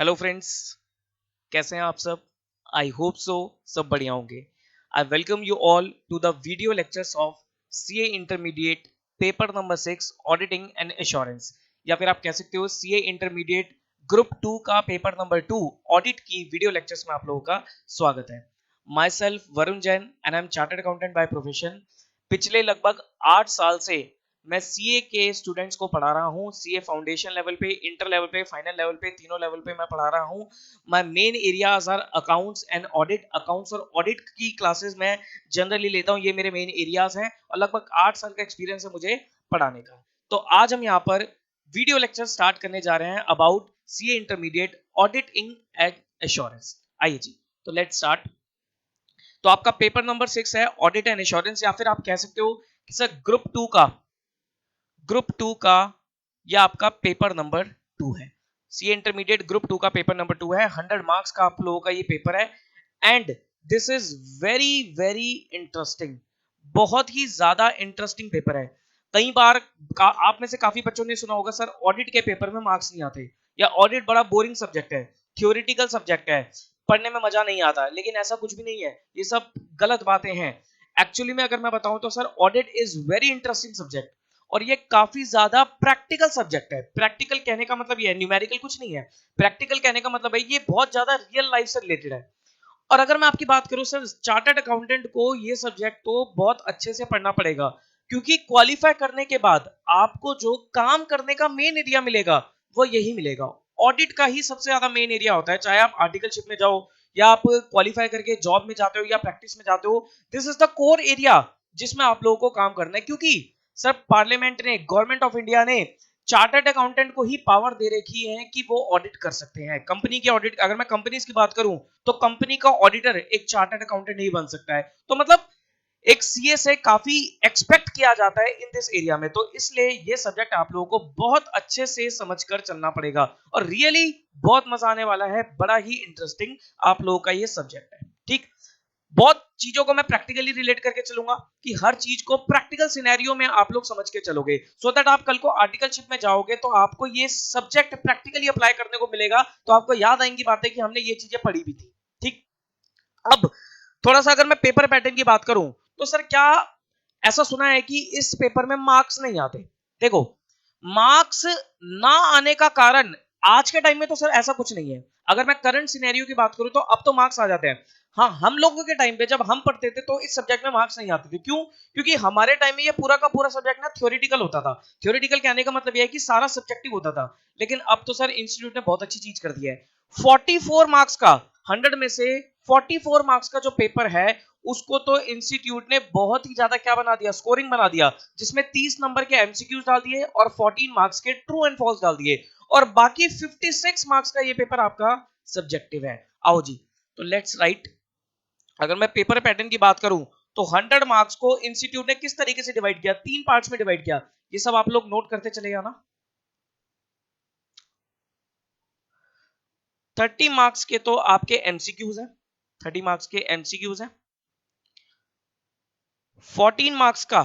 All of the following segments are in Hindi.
हेलो फ्रेंड्स, कैसे हैं आप सब? आई होप सो सब बढ़िया होंगे। I welcome you all to the video lectures of CA intermediate paper number 6 auditing and assurance, या फिर आप कह सकते हो सीए इंटरमीडिएट ग्रुप 2 का पेपर नंबर 2 ऑडिट की वीडियो लेक्चर्स में आप लोगों का स्वागत है। My self Varun Jain and I am chartered accountant by profession. पिछले लगभग 8 साल से मैं सीए के स्टूडेंट्स को पढ़ा रहा हूँ। सीए फाउंडेशन लेवल पे, इंटर लेवल पे, फाइनल लेवल पे, तीनों लेवल पे मैं पढ़ा रहा हूँ। My main areas are accounts and audit. Accounts और ऑडिट की क्लासेस मैं जनरली लेता हूँ, ये मेरे मेन एरियाज हैं और लगभग 8 साल का एक्सपीरियंस है मुझे पढ़ाने का। तो आज हम यहाँ पर वीडियो लेक्चर स्टार्ट करने जा रहे हैं about CA intermediate auditing and assurance. आइए जी, तो लेट्स स्टार्ट। तो आपका पेपर नंबर 6 है ऑडिट एंड एश्योरेंस, या फिर आप कह सकते हो कि सर ग्रुप टू का यह आपका पेपर नंबर 2 है। सी इंटरमीडिएट ग्रुप 2 का पेपर नंबर 2 है। 100 मार्क्स का आप लोगों का ये पेपर है and this is very very interesting. बहुत ही ज्यादा इंटरेस्टिंग पेपर है। कई बार आप में से काफी बच्चों ने सुना होगा सर ऑडिट के पेपर में मार्क्स नहीं आते, या ऑडिट बड़ा बोरिंग सब्जेक्ट है, थ्योरेटिकल सब्जेक्ट है, पढ़ने में मजा नहीं आता। लेकिन ऐसा कुछ भी नहीं है, ये सब गलत बातें हैं। एक्चुअली में अगर मैं बताऊं तो sir audit is very interesting subject और ये काफी ज्यादा प्रैक्टिकल सब्जेक्ट है। प्रैक्टिकल कहने का मतलब ये है, न्यूमेरिकल कुछ नहीं है। प्रैक्टिकल कहने का मतलब है ये बहुत ज्यादा रियल लाइफ से रिलेटेड है। और अगर मैं आपकी बात करूं सर, चार्टर्ड अकाउंटेंट को ये सब्जेक्ट तो बहुत अच्छे से पढ़ना पड़ेगा, क्योंकि क्वालिफाई करने के बाद आपको जो काम करने का मेन एरिया मिलेगा वो यही मिलेगा। ऑडिट का ही सबसे ज्यादा मेन एरिया होता है, चाहे आप आर्टिकलशिप में जाओ या आप क्वालिफाई करके जॉब में जाते हो या प्रैक्टिस में जाते हो। This is the core area जिसमें आप लोगों को काम करना है, क्योंकि सर पार्लियामेंट ने, गवर्नमेंट ऑफ इंडिया ने चार्टर्ड अकाउंटेंट को ही पावर दे रखी है कि वो ऑडिट कर सकते हैं। कंपनी की ऑडिट, अगर मैं कंपनीज की बात करूं तो कंपनी का ऑडिटर एक चार्टर्ड अकाउंटेंट नहीं बन सकता है। तो मतलब एक सीए से काफी एक्सपेक्ट किया जाता है इन दिस एरिया में। तो इसलिए ये सब्जेक्ट आप लोगों को बहुत अच्छे से समझकर चलना पड़ेगा और रियली बहुत मजा आने वाला है। बड़ा ही इंटरेस्टिंग आप लोगों का ये सब्जेक्ट है। ठीक, बहुत चीजों को मैं प्रैक्टिकली रिलेट करके चलूंगा कि हर चीज को प्रैक्टिकल सिनेरियो में आप लोग समझ के चलोगे, सो दैट आप कल को आर्टिकलशिप में जाओगे तो आपको ये सब्जेक्ट प्रैक्टिकली अप्लाई करने को मिलेगा, तो आपको याद आएंगी बातें कि हमने ये चीजें पढ़ी भी थी। ठीक, अब थोड़ा सा अगर मैं पेपर पैटर्न की बात करूं तो सर क्या ऐसा सुना है कि इस पेपर में मार्क्स नहीं आते? देखो, मार्क्स ना आने का कारण आज के टाइम में तो सर ऐसा कुछ नहीं है। अगर मैं करंट सिनेरियो की बात करूं तो अब तो मार्क्स आ जाते हैं। हाँ, हम लोगों के टाइम पे जब हम पढ़ते थे तो इस सब्जेक्ट में मार्क्स नहीं आते थे। क्यों? क्योंकि हमारे टाइम में ये पूरा का पूरा सब्जेक्ट ना थ्योरेटिकल होता था। थ्योरेटिकल कहने का मतलब ये है कि सारा सब्जेक्टिव होता था। लेकिन अब तो सर इंस्टीट्यूट ने बहुत अच्छी चीज कर दी है। 44 मार्क्स का, 100 में से 44 मार्क्स का जो पेपर है उसको तो इंस्टीट्यूट ने बहुत ही ज्यादा क्या बना दिया, स्कोरिंग बना दिया, जिसमें 30 नंबर के एमसीक्यूज डाल दिए और 14 मार्क्स के ट्रू एंड फॉल्स डाल दिए और बाकी 56 मार्क्स का ये पेपर आपका सब्जेक्टिव है। आओ जी, तो लेट्स राइट। अगर मैं पेपर पैटर्न की बात करूं तो 100 मार्क्स को इंस्टीट्यूट ने किस तरीके से डिवाइड किया, 3 पार्ट्स में डिवाइड किया। ये सब आप लोग नोट करते चलेगा ना। 30 मार्क्स के तो आपके एमसीक्यूज हैं, 30 मार्क्स के एमसीक्यूज हैं। 14 मार्क्स का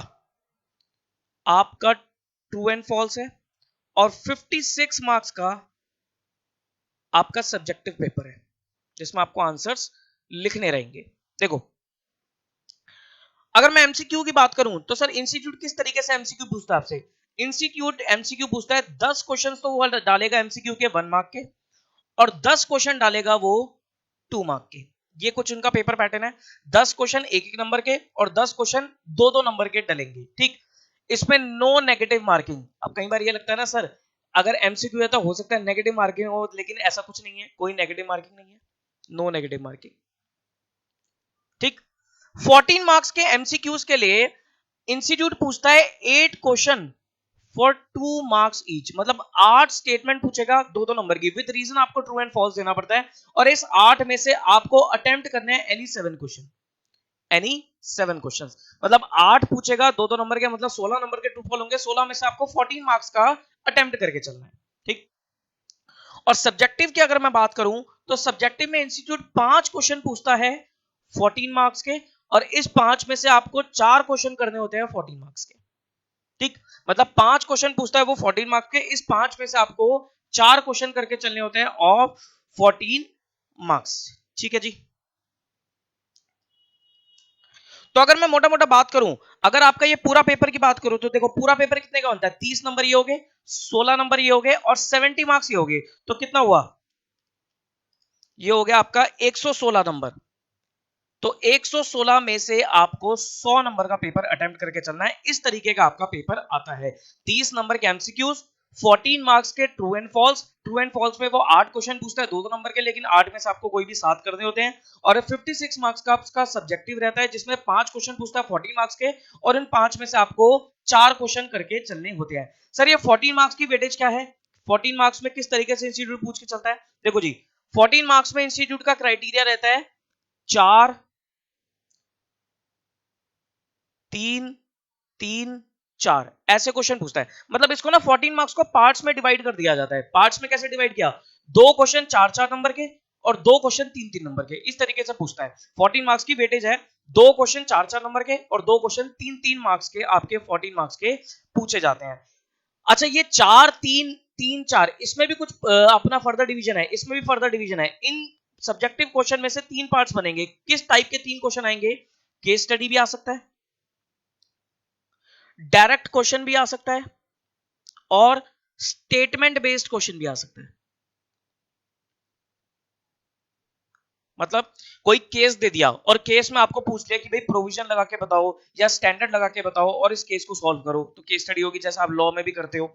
आपका ट्रू एंड फॉल्स है और 56 मार्क्स का आपका सब्जेक्टिव पेपर है, जिसमें आपको आंसर्स लिखने रहेंगे। देखो, अगर मैं एमसीक्यू की बात करूं तो सर इंस्टीट्यूट किस तरीके से एमसीक्यू पूछता है आपसे। इंस्टीट्यूट एमसीक्यू पूछता है, 10 क्वेश्चन तो वो डालेगा एमसीक्यू के 1 मार्क के और 10 क्वेश्चन डालेगा वो 2 मार्क के। ये कुछ उनका पेपर पैटर्न है। 10 क्वेश्चन एक एक नंबर के और 10 क्वेश्चन दो दो नंबर के डलेंगे। ठीक, इसमें नो नेगेटिव मार्किंग। अब कई बार ये लगता है ना सर, अगर एमसीक्यू है तो हो सकता है नेगेटिव मार्किंग हो, लेकिन ऐसा कुछ नहीं है, कोई नेगेटिव मार्किंग नहीं है, नो नेगेटिव मार्किंग। ठीक, 14 मार्क्स के एमसीक्यूज के लिए इंस्टीट्यूट पूछता है 8 क्वेश्चन फॉर 2 मार्क्स ईच, मतलब 8 स्टेटमेंट पूछेगा दो दो नंबर की, विद रीजन आपको ट्रू एंड फॉल्स देना पड़ता है और इस 8 में से आपको अटेम्प्ट करने हैं एनी 7 क्वेश्चन, एनी 7 क्वेश्चंस। मतलब 8 पूछेगा दो दो नंबर के, मतलब 16 नंबर के ट्रू फॉल होंगे। 16 में से आपको 14 मार्क्स का अटेम्प्ट करके चलना है। ठीक, और सब्जेक्टिव की अगर मैं बात करूं तो सब्जेक्टिव में इंस्टीट्यूट 5 क्वेश्चन पूछता है 14 मार्क्स के और इस 5 में से आपको 4 क्वेश्चन करने होते हैं 14 मार्क्स के। ठीक, मतलब 5 क्वेश्चन पूछता है वो 14 मार्क्स के, इस 5 में से आपको 4 क्वेश्चन करके चलने होते हैं ऑफ 14 मार्क्स। ठीक है जी। तो अगर मैं मोटा मोटा बात करूं, अगर आपका ये पूरा पेपर की बात करूं, तो देखो पूरा पेपर कितने का बनता है, 30 नंबर ये हो गए, 16 नंबर ये हो गए और 70 मार्क्स ये हो गए, तो कितना हुआ, ये हो गया आपका 116 नंबर। तो 116 में से आपको 100 नंबर का पेपर अटेम्प्ट करके चलना है। इस तरीके का आपका पेपर आता है। 30 नंबर के एमसीक्यूज, 14 मार्क्स के true and false. True and false में वो 8 क्वेश्चन पूछता है 2-2 नंबर के, लेकिन 8 में से आपको कोई भी 7 करने होते हैं। और 56 मार्क्स का आपका सब्जेक्टिव रहता है, जिसमें 5 क्वेश्चन पूछता है 14 मार्क्स के, और इन 5 में से आपको 4 क्वेश्चन करके चलने होते हैं। सर ये 14 मार्क्स की वेटेज क्या है, 14 मार्क्स में किस तरीके से इंस्टीट्यूट पूछ के चलता है, देखो जी 14 मार्क्स में इंस्टीट्यूट का क्राइटेरिया रहता है 4 3 3 4 ऐसे क्वेश्चन पूछता है। मतलब इसको ना 14 मार्क्स को पार्ट्स में डिवाइड कर दिया जाता है। पार्ट्स में कैसे डिवाइड किया, 2 क्वेश्चन 4-4 नंबर के और 2 क्वेश्चन 3-3 नंबर के, इस तरीके से पूछता है। 14 मार्क्स की वेटेज है, 2 क्वेश्चन 4-4 नंबर के और 2 क्वेश्चन 3-3 मार्क्स के आपके 14 मार्क्स के पूछे जाते हैं। अच्छा ये 4-3-3-4 इसमें भी कुछ अपना फर्दर डिवीजन है, इसमें भी फर्दर डिवीजन है। इन सब्जेक्टिव क्वेश्चन में से 3 पार्ट्स बनेंगे। किस टाइप के 3 क्वेश्चन आएंगे, केस स्टडी भी आ सकता है, डायरेक्ट क्वेश्चन भी आ सकता है और स्टेटमेंट बेस्ड क्वेश्चन भी आ सकता है। मतलब कोई केस दे दिया और केस में आपको पूछ लिया कि भाई प्रोविजन लगा के बताओ या स्टैंडर्ड लगा के बताओ और इस केस को सॉल्व करो, तो केस स्टडी होगी, जैसा आप लॉ में भी करते हो।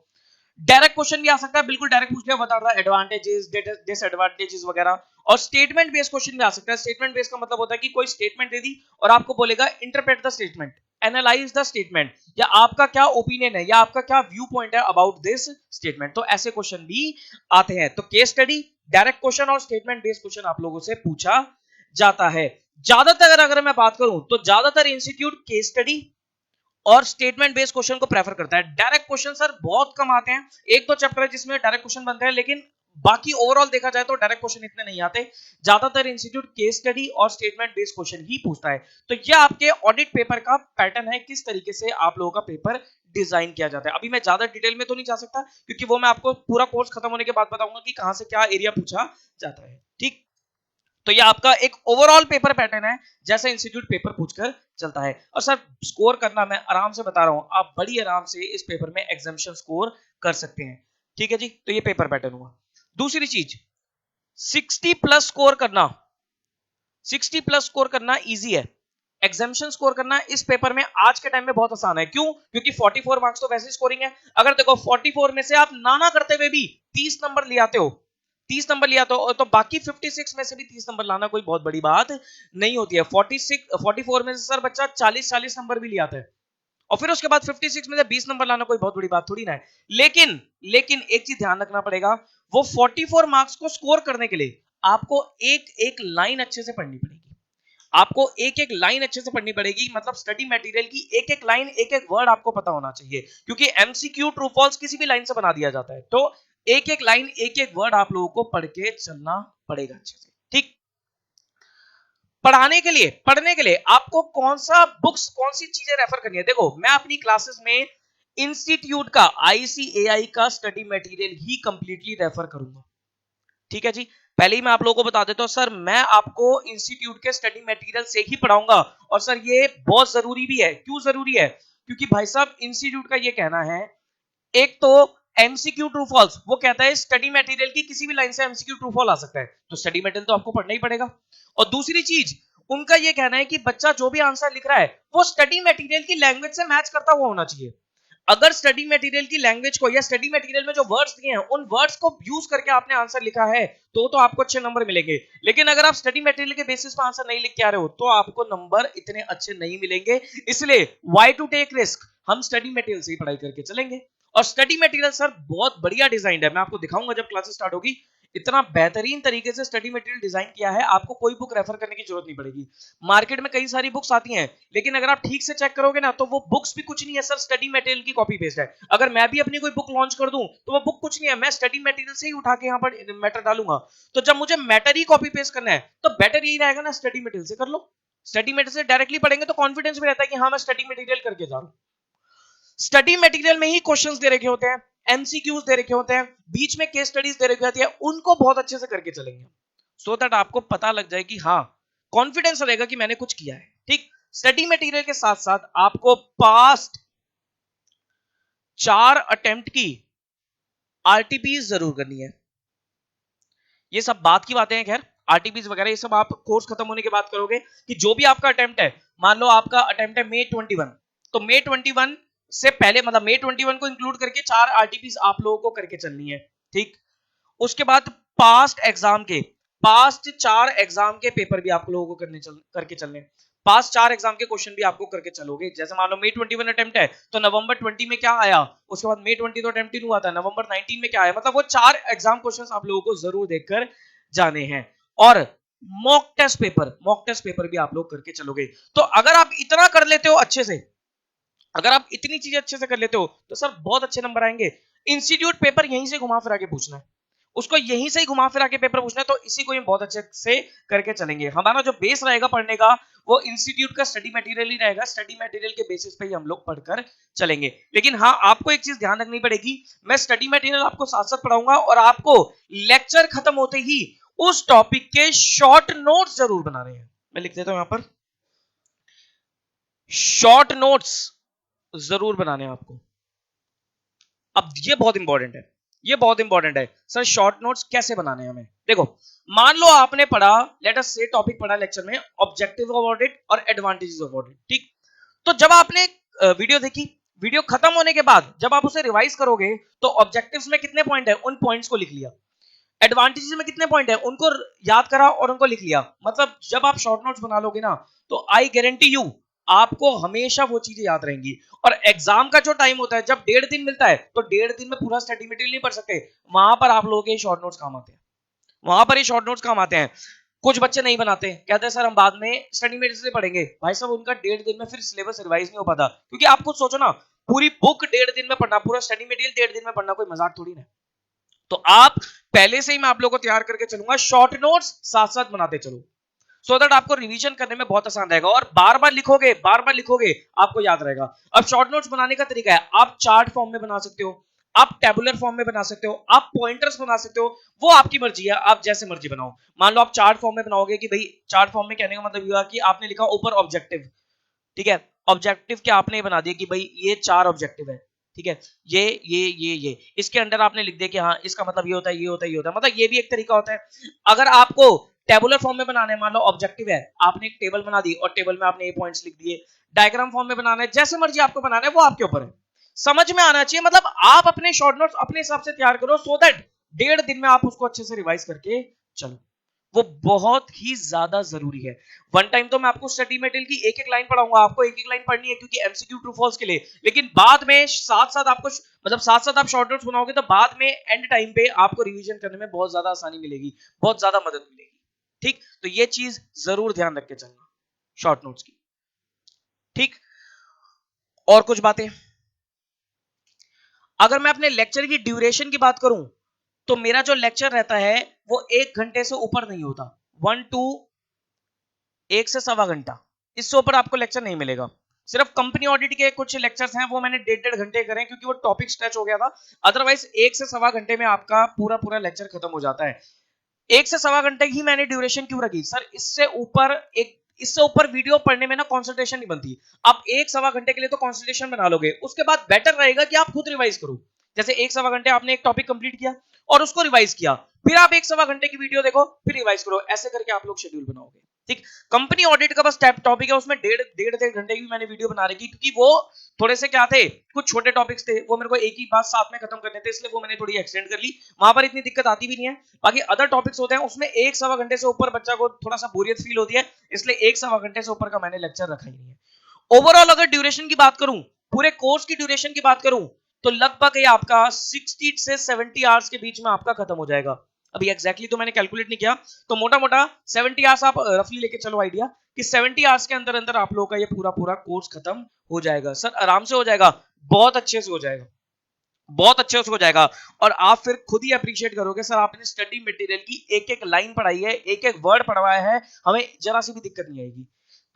डायरेक्ट क्वेश्चन भी आ सकता है, बिल्कुल डायरेक्ट पूछ लिया, बता रहा एडवांटेजेस डिसएडवांटेजेस वगैरह। और स्टेटमेंट बेस्ड क्वेश्चन भी आ सकता है। स्टेटमेंट बेस्ड का मतलब होता है कि कोई स्टेटमेंट दे दी और आपको बोलेगा interpret the statement, analyse the statement, या आपका क्या ओपिनियन है या आपका क्या व्यू पॉइंट है अबाउट दिस स्टेटमेंट। तो ऐसे क्वेश्चन भी आते हैं। तो केस स्टडी, डायरेक्ट क्वेश्चन और स्टेटमेंट बेस्ड क्वेश्चन आप लोगों से पूछा जाता है। ज्यादातर अगर मैं बात करूं तो ज्यादातर इंस्टीट्यूट केस स्टडी और स्टेटमेंट बेस्ड क्वेश्चन को प्रेफर करता है। डायरेक्ट क्वेश्चन सर बहुत कम आते हैं, एक दो चैप्टर है जिसमें डायरेक्ट क्वेश्चन बनते हैं, लेकिन बाकी ओवरऑल देखा जाए तो डायरेक्ट क्वेश्चन इतने नहीं आते। ज्यादातर इंस्टीट्यूट केस स्टडी और स्टेटमेंट बेस्ड क्वेश्चन ही पूछता है। तो यह आपके ऑडिट पेपर का पैटर्न है, किस तरीके से आप लोगों का पेपर डिजाइन किया जाता है। अभी मैं ज्यादा डिटेल में तो नहीं जा सकता, क्योंकि वो मैं आपको पूरा कोर्स खत्म होने के बाद बताऊंगा कि कहां से क्या एरिया पूछा जाता है। ठीक, तो ये आपका एक ओवरऑल पेपर पैटर्न है, जैसे इंस्टीट्यूट पेपर पूछकर चलता है। और सर स्कोर करना मैं आराम से बता रहा हूं, आप बड़ी आराम से इस पेपर में एग्जामिनेशन स्कोर कर सकते हैं। ठीक है जी, तो ये पेपर पैटर्न हुआ। दूसरी चीज, 60 प्लस स्कोर करना, 60 प्लस स्कोर करना इजी है। एग्जामिनेशन स्कोर करना इस पेपर में आज के टाइम में बहुत आसान है। क्यों, क्योंकि 44 मार्क्स तो वैसे स्कोरिंग है। अगर देखो 44 में से आप ना करते हुए भी 30 नंबर ले आते हो, 30 नंबर लिया तो बाकी 56 में से भी 30 नंबर लाना कोई बहुत बड़ी बात नहीं होती है। 44 में से सर बच्चा 40 नंबर भी लिया था, और फिर उसके बाद 56 में से 20 नंबर लाना कोई बहुत बड़ी बात थोड़ी ना है। लेकिन लेकिन एक चीज ध्यान रखना पड़ेगा, वो 44 मार्क्स को स्कोर करने के लिए आपको एक एक लाइन अच्छे से पढ़नी पड़ेगी। आपको एक एक लाइन अच्छे से पढ़नी पड़ेगी, मतलब स्टडी मटेरियल की एक एक लाइन, एक एक वर्ड आपको पता होना चाहिए, क्योंकि एमसीक्यू ट्रू फॉल्स किसी भी लाइन से बना दिया जाता है। तो एक एक लाइन, एक एक वर्ड आप लोगों को पढ़ के चलना पड़ेगा अच्छे से। ठीक, पढ़ने के लिए आपको कौन सा बुक्स, कौन सी चीजें रेफर करनी है। देखो मैं अपनी क्लासेस में इंस्टीट्यूट का आईसीएआई का स्टडी मटेरियल ही कंप्लीटली रेफर करूंगा। ठीक है जी, पहले ही मैं आप लोगों को बता देता हूं, सर मैं आपको इंस्टीट्यूट के स्टडी मटेरियल से ही पढ़ाऊंगा। और सर ये बहुत जरूरी भी है। क्यों जरूरी है, क्योंकि भाई साहब इंस्टीट्यूट का ये कहना है, एक तो एमसीक्यू ट्रू फॉल्स, वो कहता है स्टडी मटेरियल की किसी भी लाइन से एमसीक्यू ट्रू फॉल आ सकता है, तो स्टडी मटेरियल तो आपको पढ़ना ही पड़ेगा। और दूसरी चीज, उनका ये कहना है कि बच्चा जो भी आंसर लिख रहा है वो स्टडी मटेरियल की लैंग्वेज से मैच करता हुआ होना चाहिए। अगर स्टडी मटेरियल की लैंग्वेज को या स्टडी मटेरियल में जो वर्ड्स दिए हैं उन वर्ड्स को यूज करके आपने आंसर लिखा है, तो आपको अच्छे नंबर मिलेंगे। लेकिन अगर आप स्टडी मटेरियल के बेसिस पर आंसर नहीं लिख के आ रहे हो, तो आपको नंबर इतने अच्छे नहीं मिलेंगे। इसलिए व्हाई टू टेक रिस्क, हम स्टडी मटेरियल से ही पढ़ाई करके चलेंगे। और स्टडी मटेरियल सर बहुत बढ़िया डिजाइन है, मैं आपको दिखाऊंगा जब क्लासेस स्टार्ट होगी। इतना बेहतरीन तरीके से स्टडी मटेरियल डिजाइन किया है, आपको कोई बुक रेफर करने की जरूरत नहीं पड़ेगी। मार्केट में कई सारी बुक्स आती हैं, लेकिन अगर आप ठीक से चेक करोगे ना, तो वो बुक्स भी कुछ नहीं है सर, स्टडी मटेरियल की कॉपी पेस्ट है। अगर मैं भी अपनी कोई बुक लॉन्च कर दूं, तो वो बुक कुछ नहीं है, मैं स्टडी मटेरियल से ही उठा के यहाँ पर मैटर डालूंगा। तो जब मुझे मैटर ही कॉपी पेस्ट करना है, तो बेटर यही रहेगा ना, स्टडी मटेरियल से कर लो। स्टडी मटेरियल से डायरेक्टली पढ़ेंगे तो कॉन्फिडेंस भी रहता है कि हाँ मैं स्टडी मटेरियल करके जा रहा हूं। स्टडी मटेरियल में ही क्वेश्चंस दे रखे होते हैं, एमसीक्यूज दे रखे होते हैं, बीच में केस स्टडीज दे रखी होती है, उनको बहुत अच्छे से करके चलेंगे सो दैट आपको पता लग जाए कि हाँ कॉन्फिडेंस रहेगा कि मैंने कुछ किया है। ठीक, स्टडी मटेरियल के साथ साथ आपको पास्ट 4 अटेम्प्ट की आरटीपीज जरूर करनी है। ये सब बात की बातें हैं, खैर आरटीपीज वगैरह ये सब आप कोर्स खत्म होने के बाद करोगे कि जो भी आपका अटेम्प्ट है, मान लो आपका अटेम्प्ट है May 21, तो May 21 से पहले मतलब May 21 को इंक्लूड करके 4 आरटीपीज आप लोगों को करके चलनी है। ठीक, उसके बाद पास्ट एग्जाम के पास्ट 4 एग्जाम के पेपर भी आप लोगों को करके चलने, पास्ट 4 एग्जाम के क्वेश्चन भी आपको करके चलोगे। जैसे मान लो May 21 अटेम्प्ट है तो नवंबर 20 में क्या आया, उसके बाद May 20 तो अटेम्प्ट ही हुआ था, नवंबर 19 में क्या आया, मतलब वो 4 एग्जाम क्वेश्चंस आप लोगों को जरूर देखकर जाने हैं। और मॉक टेस्ट पेपर भी आप लोग करके चलोगे। तो अगर आप इतना कर लेते हो अच्छे से, अगर आप इतनी चीजें अच्छे से कर लेते हो तो सर बहुत अच्छे नंबर आएंगे। इंस्टीट्यूट पेपर यहीं से घुमा फिरा के पूछना है, उसको यहीं से ही घुमा फिरा के पेपर पूछना है, तो इसी को हम बहुत अच्छे से करके चलेंगे। हमारा जो बेस रहेगा पढ़ने का वो इंस्टीट्यूट का स्टडी मटेरियल ही रहेगा, स्टडी मटेरियल के बेसिस पे ही हम लोग पढ़कर चलेंगे। लेकिन हाँ आपको एक चीज ध्यान रखनी पड़ेगी, मैं स्टडी मटेरियल आपको साथ साथ पढ़ाऊंगा और आपको लेक्चर खत्म होते ही उस टॉपिक के शॉर्ट नोट्स जरूर बना रहे हैं। मैं लिख देता हूं यहां पर, शॉर्ट नोट्स जरूर बनाने हैं आपको। अब ये बहुत इंपॉर्टेंट है, ये बहुत इंपॉर्टेंट है सर, शॉर्ट नोट्स कैसे बनाने हैं हमें। देखो मान लो आपने पढ़ा, लेट अस से टॉपिक पढ़ा लेक्चर में ऑब्जेक्टिव ऑफ ऑडिट और एडवांटेजेस ऑफ ऑडिट। ठीक, तो जब आपने वीडियो देखी, वीडियो खत्म होने के बाद जब आप उसे रिवाइज करोगे तो ऑब्जेक्टिव्स में कितने पॉइंट है उन पॉइंट्स को लिख लिया, एडवांटेजेस में कितने पॉइंट है उनको याद करा और उनको लिख लिया। मतलब जब आप शॉर्ट नोट्स बना लोगे ना तो आई गारंटी यू आपको हमेशा वो चीजें याद रहेंगी। और एग्जाम का जो टाइम होता है, जब 1.5 दिन मिलता है तो 1.5 दिन में पूरा स्टडी मटेरियल नहीं पढ़ सकते, वहां पर आप लोगों के शॉर्ट नोट्स काम आते हैं, वहां पर ये शॉर्ट नोट्स काम आते हैं। कुछ बच्चे नहीं बनाते, कहते हैं सर हम बाद में स्टडी मटेरियल से पढ़ेंगे। भाई साहब उनका 1.5 दिन में फिर सिलेबस रिवाइज नहीं हो पाता, क्योंकि आप खुद सोचो ना, पूरी बुक 1.5 दिन में पढ़ना, पूरा स्टडी मटेरियल 1.5 दिन में पढ़ना कोई मजाक थोड़ी ना। तो आप पहले से ही मैं आप लोगों को तैयार करके चलूंगा, शॉर्ट नोट्स साथ साथ बनाते चलो सो दैट आपको रिवीजन करने में बहुत आसान रहेगा, और बार बार लिखोगे आपको याद रहेगा। अब शॉर्ट नोट्स बनाने का तरीका है, आप चार्ट फॉर्म में बना सकते हो, आप टेबुलर फॉर्म में बना सकते हो, आप पॉइंटर्स बना सकते हो, वो आपकी मर्जी है, आप जैसे मर्जी बनाओ। मान लो आप चार्ट फॉर्म में बनाओगे कि भाई चार्ट फॉर्म में कहने का मतलब हुआ कि आपने लिखा ऊपर ऑब्जेक्टिव, ठीक है, ऑब्जेक्टिव क्या आपने बना दिया कि भाई ये 4 ऑब्जेक्टिव है, ठीक है, ये इसके अंडर आपने लिख दिया कि हाँ इसका मतलब ये होता है, ये होता है, ये होता है, मतलब ये भी एक तरीका होता है। अगर आपको टेबुलर फॉर्म में बनाना है, मान लो ऑब्जेक्टिव है, आपने एक टेबल बना दी और टेबल में आपने ये पॉइंट्स लिख दिए। डायग्राम फॉर्म में बनाना है, जैसे मर्जी आपको बनाना है, वो आपके ऊपर है, समझ में आना चाहिए। मतलब आप अपने शॉर्ट नोट्स अपने हिसाब से तैयार करो सो दैट 1.5 दिन में आप उसको अच्छे से रिवाइज करके चलो, वो बहुत ही ज्यादा जरूरी है। वन टाइम तो मैं आपको स्टडी मटेरियल की एक एक लाइन पढ़ाऊंगा, आपको एक एक लाइन पढ़नी है क्योंकि एमसीक्यू ट्रू फॉल्स के लिए, लेकिन बाद में साथ साथ आपको मतलब साथ साथ आप शॉर्ट नोट्स बनाओगे तो बाद में एंड टाइम पे आपको रिवीजन करने में बहुत ज्यादा आसानी मिलेगी, बहुत ज्यादा मदद मिलेगी। ठीक, तो ये चीज जरूर ध्यान रख के चलना शॉर्ट नोट्स की। ठीक, और कुछ बातें, अगर मैं अपने लेक्चर की ड्यूरेशन की बात करूं तो मेरा जो लेक्चर रहता है वो 1 घंटे से ऊपर नहीं होता, 1 से सवा घंटा, इससे ऊपर आपको लेक्चर नहीं मिलेगा। सिर्फ कंपनी ऑडिट के कुछ लेक्चर्स हैं वो मैंने 1.5 घंटे करे क्योंकि वो टॉपिक स्ट्रेच हो गया था, अदरवाइज 1 से सवा घंटे में आपका पूरा पूरा लेक्चर खत्म हो जाता है। 1 से सवा घंटे ही मैंने ड्यूरेशन क्यों रखी सर, इससे ऊपर वीडियो पढ़ने में ना कंसंट्रेशन नहीं बनती। आप 1 सवा घंटे के लिए तो कंसंट्रेशन बना लोगे, उसके बाद बेटर रहेगा कि आप खुद रिवाइज करो। जैसे 1 सवा घंटे आपने एक टॉपिक कंप्लीट किया और उसको रिवाइज किया, फिर आप 1 सवा घंटे की वीडियो देखो फिर रिवाइज करो, ऐसे करके आप लोग शेड्यूल बनाओगे। ठीक, कंपनी ऑडिट का बस टॉपिक है, उसमें डेढ़ घंटे की मैंने वीडियो बना रखी क्योंकि वो थोड़े से क्या थे, कुछ छोटे टॉपिक्स थे, वो मेरे को एक ही बात साथ में खत्म करने थे, इसलिए वो मैंने थोड़ी एक्सटेंड कर ली, वहां पर इतनी दिक्कत आती भी नहीं है। बाकी अदर टॉपिक्स होते हैं उसमें 1 सवा घंटे से ऊपर बच्चा को थोड़ा सा बोरियत फील होती है, इसलिए 1 सवा घंटे से ऊपर का मैंने लेक्चर रखा ही नहीं है। ओवरऑल अगर ड्यूरेशन की बात करूं, पूरे कोर्स की ड्यूरेशन की बात करूं तो लगभग ये आपका 60 से 70 आवर्स के बीच में आपका खत्म हो जाएगा। अभी एग्जैक्टली तो मैंने कैलकुलेट नहीं किया, तो मोटा मोटा 70 आवर्स आप रफली लेके चलो आइडिया कि 70 आवर्स के अंदर अंदर आप लोगों का ये पूरा पूरा कोर्स खत्म हो जाएगा। सर आराम से हो जाएगा, बहुत अच्छे से हो जाएगा, बहुत अच्छे से हो जाएगा। और आप फिर खुद ही अप्रिशिएट करोगे सर आपने स्टडी मटेरियल की एक एक लाइन पढ़ाई है, एक एक वर्ड पढ़वाया है, हमें जरा सी भी दिक्कत नहीं आएगी।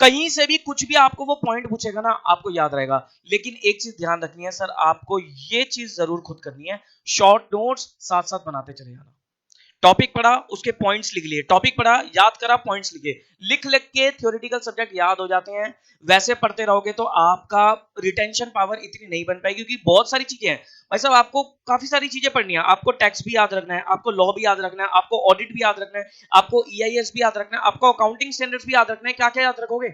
कहीं से भी कुछ भी आपको वो पॉइंट पूछेगा ना, आपको याद रहेगा। लेकिन एक चीज ध्यान रखनी है सर, आपको ये चीज जरूर खुद करनी है, शॉर्ट नोट्स साथ साथ बनाते चले जाना। टॉपिक पढ़ा, उसके पॉइंट्स लिख लिए, टॉपिक पढ़ा, याद करा, पॉइंट्स लिखे। लिख लिख के थ्योरेटिकल सब्जेक्ट याद हो जाते हैं। वैसे पढ़ते रहोगे तो आपका रिटेंशन पावर इतनी नहीं बन पाएगी, क्योंकि बहुत सारी चीजें हैं भाई साहब, आपको काफी सारी चीजें पढ़नी है। आपको टैक्स भी याद रखना है, आपको लॉ भी याद रखना है, आपको ऑडिट भी याद रखना है, आपको ईआईएस भी याद रखना है, आपको अकाउंटिंग स्टैंडर्ड्स भी याद रखना है। क्या क्या याद रखोगे?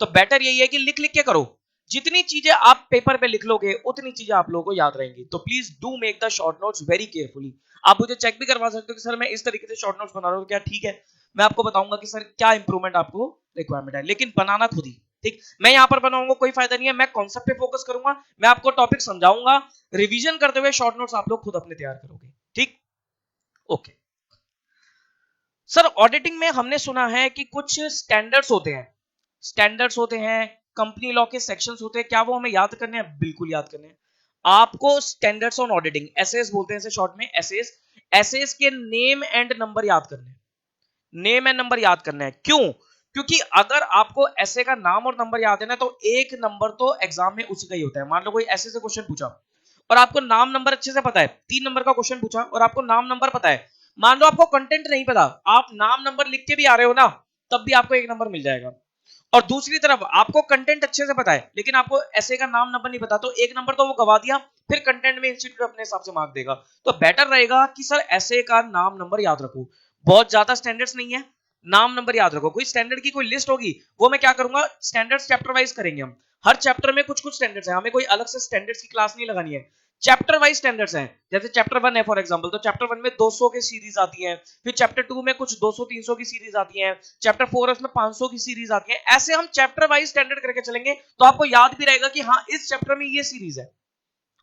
तो बेटर यही है कि लिख लिख के करो। जितनी चीजें आप पेपर पे लिख लोगे उतनी चीजें आप लोगों को याद रहेंगी। तो please do make the short notes very carefully. आप मुझे चेक भी करवा सकते हो कि सर मैं इस तरीके से शॉर्ट नोट्स बना रहा हूँ, क्या ठीक है? मैं आपको बताऊंगा कि सर क्या इंप्रूवमेंट आपको रिक्वायरमेंट है, लेकिन बनाना खुद ही। ठीक, मैं यहां पर बनाऊंगा कोई फायदा नहीं है, मैं कॉन्सेप्ट पे फोकस करूंगा, मैं आपको टॉपिक समझाऊंगा। रिवीजन करते हुए शॉर्ट नोट्स आप लोग खुद अपने तैयार करोगे। ठीक, ओके। सर ऑडिटिंग में हमने सुना है कि कुछ स्टैंडर्ड्स होते हैं, स्टैंडर्ड्स होते हैं, कंपनी लॉ के सेक्शंस होते हैं, क्या वो हमें याद करने हैं? बिल्कुल याद करने हैं। आपको स्टैंडर्ड्स ऑन ऑडिटिंग, एसएस बोलते हैं इसे शॉर्ट में, एसएस, एसएस के नेम एंड नंबर याद करने हैं। नेम एंड नंबर याद करना है, क्यों? क्योंकि अगर आपको ऐसे का नाम और नंबर याद है ना, तो एक नंबर तो एग्जाम में उसी का ही होता है। मान लो कोई ऐसे से क्वेश्चन पूछा और आपको नाम नंबर अच्छे से पता है, 3 नंबर का क्वेश्चन पूछा और आपको नाम नंबर पता है, मान लो आपको कंटेंट नहीं पता, आप नाम नंबर लिख के भी आ रहे हो ना, तब भी आपको 1 नंबर मिल जाएगा। और दूसरी तरफ आपको कंटेंट अच्छे से पता है लेकिन आपको ऐसे का नाम नंबर नहीं पता, तो 1 नंबर तो वो गवा दिया, फिर कंटेंट में इंस्टीट्यूट अपने हिसाब से मार्क देगा। तो बेटर रहेगा कि सर ऐसे का नाम नंबर याद रखो। बहुत ज्यादा स्टैंडर्ड्स नहीं है, नाम नंबर याद रखो। कोई स्टैंडर्ड की कोई लिस्ट होगी, वो मैं क्या करूंगा, स्टैंडर्ड्स चैप्टर वाइज करेंगे हम। हर चैप्टर में कुछ कुछ स्टैंडर्ड्स हैं, हमें कोई अलग से स्टैंडर्ड्स की क्लास नहीं लगानी है। चैप्टर वाइज स्टैंडर्ड्स हैं। जैसे चैप्टर 1 है फॉर एग्जांपल, तो चैप्टर 1 में 200 की सीरीज आती है, फिर चैप्टर 2 में कुछ 200 300 की सीरीज आती है, चैप्टर 4 है उसमें 500 की सीरीज आती है। ऐसे हम चैप्टर वाइज स्टैंडर्ड करके चलेंगे, तो आपको याद भी रहेगा कि हाँ इस चैप्टर में ये सीरीज है।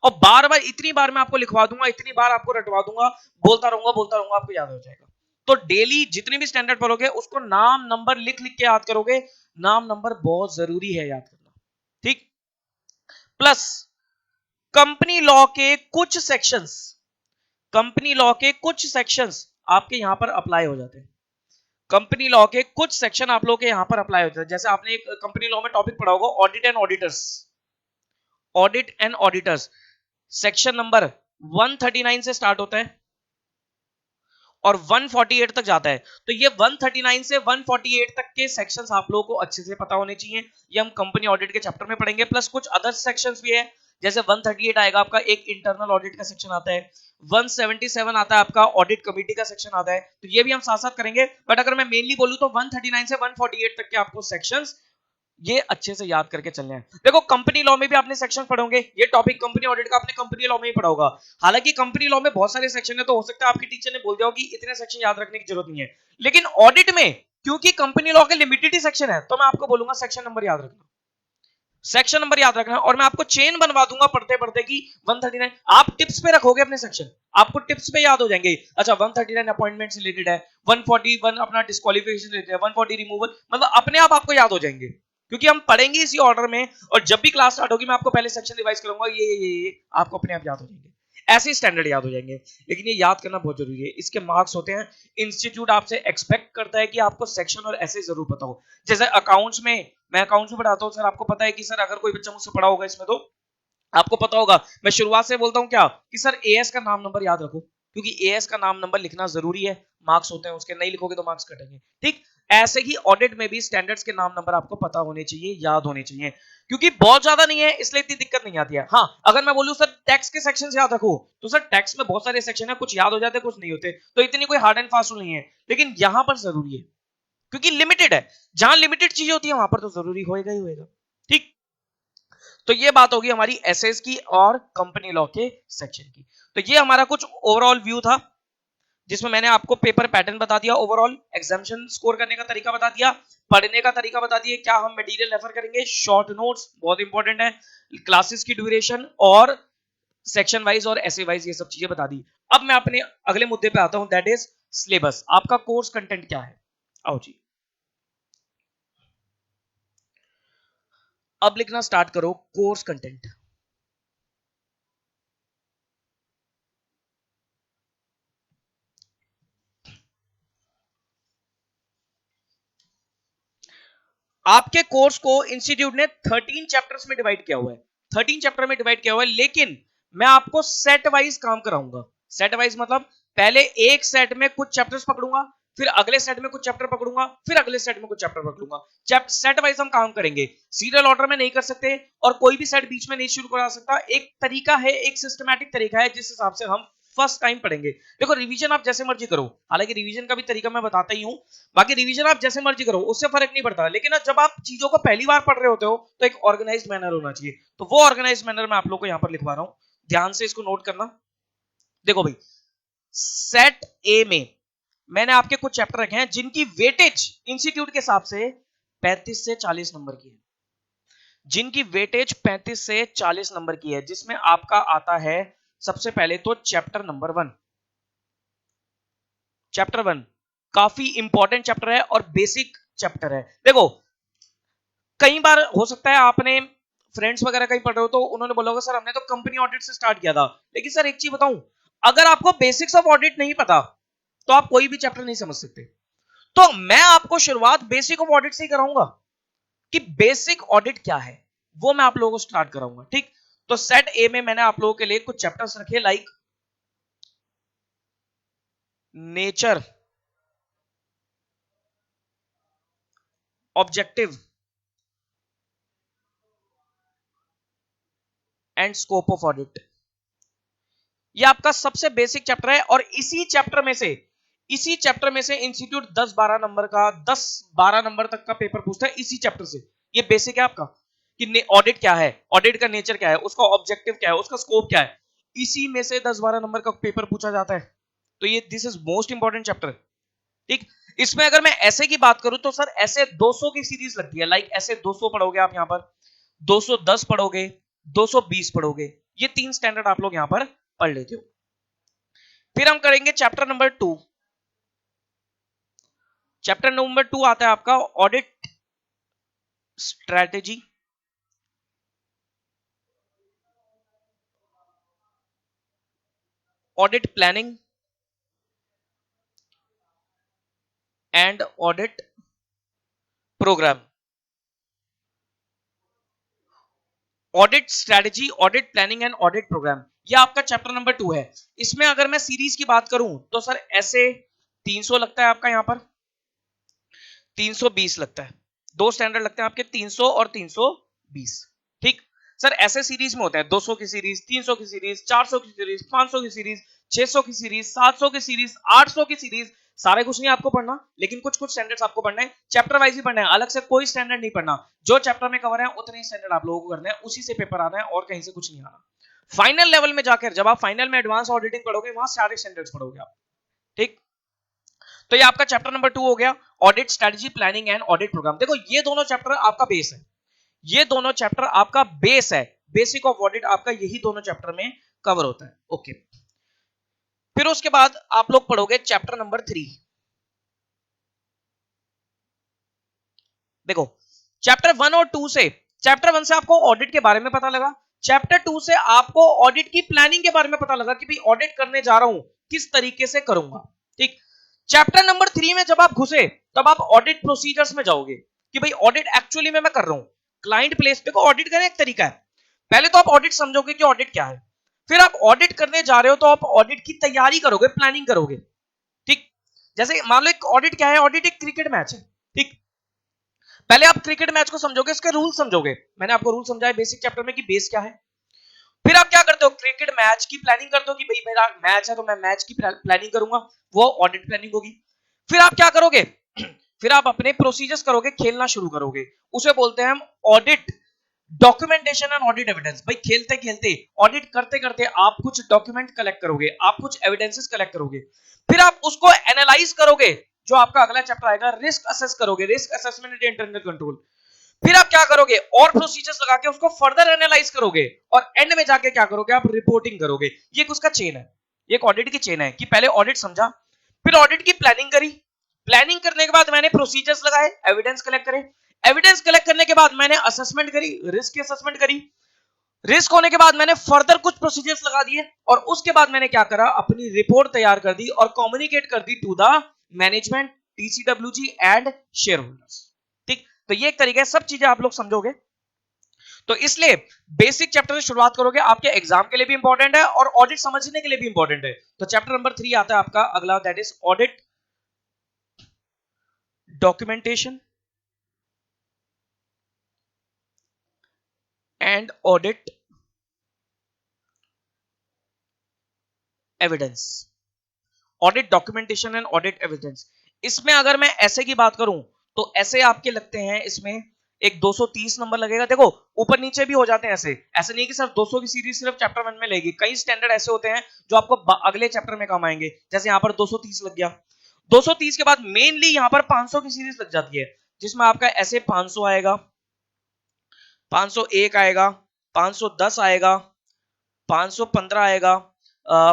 और बार बार इतनी बार मैं आपको लिखवा दूंगा, इतनी बार आपको रटवा दूंगा, बोलता रहूंगा, आपको याद हो जाएगा। तो डेली जितने भी स्टैंडर्ड पढ़ोगे उसको नाम नंबर लिख लिख के याद करोगे। नाम नंबर बहुत जरूरी है याद करना। ठीक, प्लस कंपनी लॉ के कुछ सेक्शंस, कंपनी लॉ के कुछ सेक्शंस आपके यहां पर अप्लाई हो जाते हैं। कंपनी लॉ के कुछ सेक्शन आप लोगों के यहां पर अप्लाई होते हैं। जैसे आपने एक कंपनी लॉ में टॉपिक पढ़ा होगा, audit and auditors, audit and auditors, section number 139 से स्टार्ट होता है और 148 तक जाता है। तो ये 139 से 148 तक के सेक्शंस आप लोगों को अच्छे से पता होने चाहिए। ये हम कंपनी ऑडिट के चैप्टर में पढ़ेंगे, प्लस कुछ अदर सेक्शंस भी है। जैसे 138 आएगा आपका, एक इंटरनल ऑडिट का सेक्शन आता है, 177 आता है आपका ऑडिट कमेटी का सेक्शन आता है। तो ये भी हम साथ साथ करेंगे, बट अगर मैं मेनली बोलूं तो 139 से 148 तक के आपको सेक्शंस ये अच्छे से याद करके चलने हैं। देखो कंपनी लॉ में भी आपने सेक्शन पढ़ोगे, ये टॉपिक कंपनी ऑडिट का आपने कंपनी लॉ में ही पढ़ा होगा। हालांकि कंपनी लॉ में बहुत सारे सेक्शन है, तो हो सकता है आपके टीचर ने बोल दिया हो कि इतने सेक्शन याद रखने की जरूरत नहीं है। लेकिन ऑडिट में क्योंकि कंपनी लॉ के लिमिटेड ही सेक्शन है, तो मैं आपको बोलूंगा सेक्शन नंबर याद रखना, सेक्शन नंबर याद रखना। और मैं आपको चेन बनवा दूंगा पढ़ते पढ़ते की 139 आप टिप्स पे रखोगे अपने सेक्शन, आपको टिप्स पे याद हो जाएंगे। अच्छा 139 अपॉइंटमेंट से रिलेटेड है, 141 अपना डिस्क्वालिफिकेशन रिलेटेड है, 140 रिमूवल, मतलब अपने आप आपको याद हो जाएंगे, क्योंकि हम पढ़ेंगे इसी ऑर्डर में। और जब भी क्लास स्टार्ट होगी मैं आपको पहले सेक्शन रिवाइज करूंगा, ये आपको अपने आप याद हो जाएंगे, ऐसे स्टैंडर्ड याद हो जाएंगे। लेकिन ये याद करना बहुत जरूरी है, इसके मार्क्स होते हैं। इंस्टीट्यूट आपसे एक्सपेक्ट करता है कि आपको सेक्शन और ऐसे जरूर पता हो। जैसे अकाउंट्स में, मैं अकाउंट्स में पढ़ाता हूँ सर, आपको पता है कि सर अगर कोई बच्चा मुझसे पढ़ा होगा इसमें, तो आपको पता होगा मैं शुरुआत से बोलता हूं क्या कि सर एएस का नाम नंबर याद रखो, क्योंकि एएस का नाम नंबर लिखना जरूरी है, मार्क्स होते हैं उसके, नहीं लिखोगे तो मार्क्स कटेंगे। ठीक, ऐसे ही ऑडिट में भी स्टैंडर्ड्स के नाम नंबर आपको पता होने चाहिए, याद होने चाहिए, क्योंकि बहुत ज्यादा नहीं है इसलिए इतनी दिक्कत नहीं आती है। हाँ अगर मैं बोलूं सर टैक्स के सेक्शन याद रखो, तो सर टैक्स में बहुत सारे सेक्शन है, कुछ याद हो जाते कुछ नहीं होते, तो इतनी कोई हार्ड एंड फास्ट नहीं है। लेकिन यहां पर जरूरी है क्योंकि लिमिटेड है, जहां लिमिटेड चीजें होती है वहां पर तो जरूरी होएगा ही होएगा। ठीक, तो ये बात होगी हमारी एसएस की और कंपनी लॉ के सेक्शन की। तो ये हमारा कुछ ओवरऑल व्यू था, जिसमें मैंने आपको पेपर पैटर्न बता दिया, ओवरऑल एग्जामिनेशन स्कोर करने का तरीका बता दिया, पढ़ने का तरीका बता दिया, क्या हम मटेरियल रेफर करेंगे, शॉर्ट नोट्स बहुत इंपॉर्टेंट है, क्लासेस की ड्यूरेशन और सेक्शन वाइज और एसे वाइज, ये सब चीजें बता दी। अब मैं अपने अगले मुद्दे पे आता हूं, दैट इज सिलेबस। आपका कोर्स कंटेंट क्या है? आओ जी, अब लिखना स्टार्ट करो कोर्स कंटेंट। आपके कोर्स को इंस्टीट्यूट ने 13 चैप्टर्स में डिवाइड किया हुआ है, 13 चैप्टर में डिवाइड किया हुआ है, लेकिन मैं आपको सेट वाइज काम कराऊंगा। सेट वाइज मतलब पहले एक सेट में कुछ चैप्टर्स पकड़ूंगा, फिर अगले सेट में कुछ चैप्टर पकड़ूंगा, फिर अगले सेट में कुछ चैप्टर पकड़ूंगा। सेट वाइज हम काम करेंगे, सीरियल ऑर्डर में नहीं कर सकते और कोई भी सेट बीच में नहीं शुरू करा सकता। एक तरीका है, एक सिस्टमैटिक तरीका है जिस हिसाब से हम फर्स्ट टाइम पढ़ेंगे। देखो रिवीजन आप जैसे मर्जी करो, हालांकि रिवीजन का भी तरीका मैं बताता ही हूं, बाकी रिवीजन आप जैसे मर्जी करो उससे फर्क नहीं पड़ता, लेकिन जब आप चीजों को पहली बार पढ़ रहे होते हो तो एक ऑर्गेनाइज्ड मैनर होना चाहिए। तो वो ऑर्गेनाइज्ड मैनर मैं आप लोगों को यहां पर लिखवा रहा हूं, ध्यान से इसको नोट करना। देखो भाई, सेट ए में मैंने आपके कुछ चैप्टर रखे हैं जिनकी वेटेज इंस्टीट्यूट के हिसाब से 35 से 40 नंबर की है, जिनकी वेटेज 35 से 40 नंबर की है, जिसमें आपका आता है सबसे पहले तो चैप्टर नंबर 1। चैप्टर 1 काफी इंपॉर्टेंट चैप्टर है और बेसिक चैप्टर है। देखो कई बार हो सकता है आपने फ्रेंड्स वगैरह कहीं पढ़ रहे हो तो उन्होंने बोला होगा सर हमने तो कंपनी ऑडिट से स्टार्ट किया था, लेकिन सर एक चीज बताऊं, अगर आपको बेसिक्स ऑफ ऑडिट नहीं पता तो आप कोई भी चैप्टर नहीं समझ सकते। तो मैं आपको शुरुआत बेसिक ऑफ ऑडिट से ही कराऊंगा कि बेसिक ऑडिट क्या है, वो मैं आप लोगों को स्टार्ट कराऊंगा। ठीक, तो सेट ए में मैंने आप लोगों के लिए कुछ चैप्टर्स रखे like nature, objective and scope of audit. ये आपका सबसे बेसिक चैप्टर है और इसी चैप्टर में से इंस्टीट्यूट 10-12 नंबर का 10-12 नंबर तक का पेपर पूछता है इसी चैप्टर से। ये बेसिक है आपका कि ऑडिट क्या है, ऑडिट का नेचर क्या है, उसका ऑब्जेक्टिव क्या है, उसका स्कोप क्या है, इसी में से 10-12 नंबर का पेपर पूछा जाता है। तो ये this is most important chapter. ठीक, इसमें अगर मैं ऐसे की बात करूं तो सर ऐसे 200 की सीरीज लगती है, लाइक ऐसे 200 पढ़ोगे आप यहां पर, 210 पढ़ोगे, 220 पढ़ोगे, ये 3 स्टैंडर्ड आप लोग यहां पर पढ़ लेते हो। फिर हम करेंगे चैप्टर नंबर 2। चैप्टर नंबर 2 आता है आपका audit strategy, audit planning and audit programme. Audit strategy, audit planning and audit programme, ये आपका चैप्टर नंबर 2 है। इसमें अगर मैं सीरीज की बात करूं तो सर ऐसे 300 लगता है आपका यहां पर, 320 लगता है, 2 स्टैंडर्ड लगते हैं आपके 300 और 320। ठीक, सर ऐसे सीरीज में होता है 200 की सीरीज, 300 की सीरीज, 400 की सीरीज, 500 की सीरीज, 600 की सीरीज, 700 की सीरीज, 800 की सीरीज। सारे कुछ नहीं आपको पढ़ना, लेकिन कुछ कुछ स्टैंडर्ड्स आपको पढ़ना है, चैप्टर वाइज ही पढ़ना है, अलग से कोई स्टैंडर्ड नहीं पढ़ना। जो चैप्टर में कवर है उतने ही स्टैंडर्ड आप लोगों को करना है, उसी से पेपर आना है और कहीं से कुछ नहीं आना। फाइनल लेवल में जाकर जब आप फाइनल में एडवांस ऑडिटिंग पढ़ोगे वहां सारे स्टैंडर्ड्स पढ़ोगे आप। ठीक, तो ये आपका चैप्टर नंबर 2 हो गया, audit strategy planning and audit programme. देखो ये दोनों चैप्टर आपका बेस है, ये दोनों चैप्टर आपका बेस है, बेसिक ऑफ ऑडिट आपका यही दोनों चैप्टर में कवर होता है। ओके, फिर उसके बाद आप लोग पढ़ोगे चैप्टर नंबर 3। देखो चैप्टर 1 और 2 से, चैप्टर 1 से आपको ऑडिट के बारे में पता लगा, चैप्टर 2 से आपको ऑडिट की प्लानिंग के बारे में पता लगा कि भाई ऑडिट करने जा रहा हूं किस तरीके से करूंगा। ठीक, चैप्टर नंबर 3 में जब आप घुसे तब आप ऑडिट प्रोसीजर्स में जाओगे कि भाई ऑडिट एक्चुअली में मैं कर रहा हूं, क्लाइंट प्लेस। देखो ऑडिट करने एक तरीका है, पहले तो आप ऑडिट समझोगे कि ऑडिट क्या है, फिर आप ऑडिट करने जा रहे हो तो आप ऑडिट की तैयारी करोगे, प्लानिंग करोगे। ठीक, जैसे मान लो एक ऑडिट क्या है, ऑडिट एक क्रिकेट मैच है। ठीक, पहले आप क्रिकेट मैच को समझोगे, इसके रूल समझोगे, मैंने आपको रूल समझाया बेसिक चैप्टर में कि बेस क्या है। फिर आप क्या करते हो, क्रिकेट मैच की प्लानिंग करते हो कि भाई मेरा मैच है तो मैं मैच की प्लानिंग करूंगा, वो ऑडिट प्लानिंग होगी। फिर आप क्या करोगे फिर आप अपने प्रोसीजर्स करोगे, खेलना शुरू करोगे, उसे बोलते हैं हम audit documentation and audit evidence. भाई खेलते खेलते, ऑडिट करते करते आप कुछ डॉक्यूमेंट कलेक्ट करोगे, आप कुछ एविडेंसेस कलेक्ट करोगे, फिर आप उसको एनालाइज करोगे, जो आपका अगला चैप्टर आएगा रिस्क असेस करोगे, risk assessment and internal control. फिर आप क्या करोगे, और प्रोसीजर्स लगा के उसको फर्दर एनालाइज करोगे, और एंड में जाके क्या करोगे, आप रिपोर्टिंग करोगे। ये उसका चेन है, ये एक ऑडिट की चेन है कि पहले ऑडिट समझा, फिर ऑडिट की प्लानिंग करी, प्लानिंग करने के बाद मैंने प्रोसीजर्स लगाए, एविडेंस कलेक्ट करे, एविडेंस कलेक्ट करने के बाद मैंने असेसमेंट करी, रिस्क की असेसमेंट करी, रिस्क होने के बाद मैंने फर्दर कुछ प्रोसीजर्स लगा दिए, और उसके बाद मैंने क्या करा, अपनी रिपोर्ट तैयार कर दी और कम्युनिकेट कर दी to the management, TCWG and shareholders. ठीक, तो ये एक तरीका है, सब चीजें आप लोग समझोगे। तो इसलिए बेसिक चैप्टर से शुरुआत करोगे, आपके एग्जाम के लिए भी इंपॉर्टेंट है और ऑडिट समझने के लिए भी इंपॉर्टेंट है। तो चैप्टर नंबर 3 आता है आपका अगला, that is audit documentation and audit evidence. Audit documentation and audit evidence, इसमें अगर मैं ऐसे की बात करूं तो ऐसे आपके लगते हैं, इसमें एक 230 नंबर लगेगा। देखो ऊपर नीचे भी हो जाते हैं ऐसे, ऐसे नहीं कि सिर्फ 200 की सीरीज सिर्फ चैप्टर 1 में लगेगी, कई स्टैंडर्ड ऐसे होते हैं जो आपको अगले चैप्टर में काम आएंगे। जैसे यहां पर 230 लग गया, 230 के बाद मेनली यहां पर 500 की सीरीज लग जाती है, जिसमें आपका ऐसे 500 आएगा, 501 आएगा, 510 आएगा, 515 आएगा,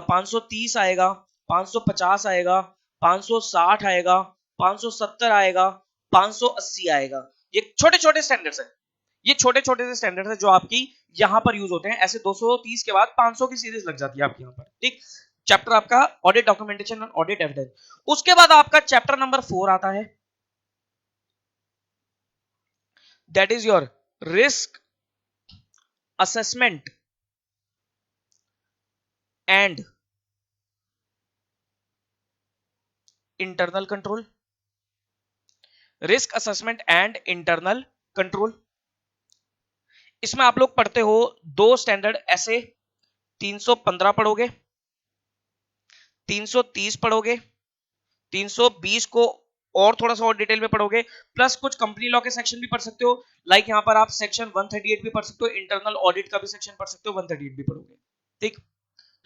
530 आएगा, 550 आएगा, 560 आएगा, 570 आएगा, 580 आएगा। ये छोटे छोटे स्टैंडर्ड्स है, ये छोटे छोटे से स्टैंडर्ड है जो आपकी यहां पर यूज होते हैं। ऐसे 230 के बाद 500 की सीरीज लग जाती है आपकी यहां पर, ठीक। चैप्टर आपका audit documentation and audit evidence. उसके बाद आपका चैप्टर नंबर 4 आता है, that is your risk assessment and internal control. Risk assessment and internal control, इसमें आप लोग पढ़ते हो दो स्टैंडर्ड ऐसे, 315 पढ़ोगे, 330 पढ़ोगे, 320 को और थोड़ा सा और डिटेल में पढ़ोगे, प्लस कुछ कंपनी लॉ के सेक्शन भी पढ़ सकते हो। लाइक यहां पर आप सेक्शन 138 भी पढ़ सकते हो, इंटरनल ऑडिट का भी सेक्शन पढ़ सकते हो, 138 भी पढ़ोगे, ठीक।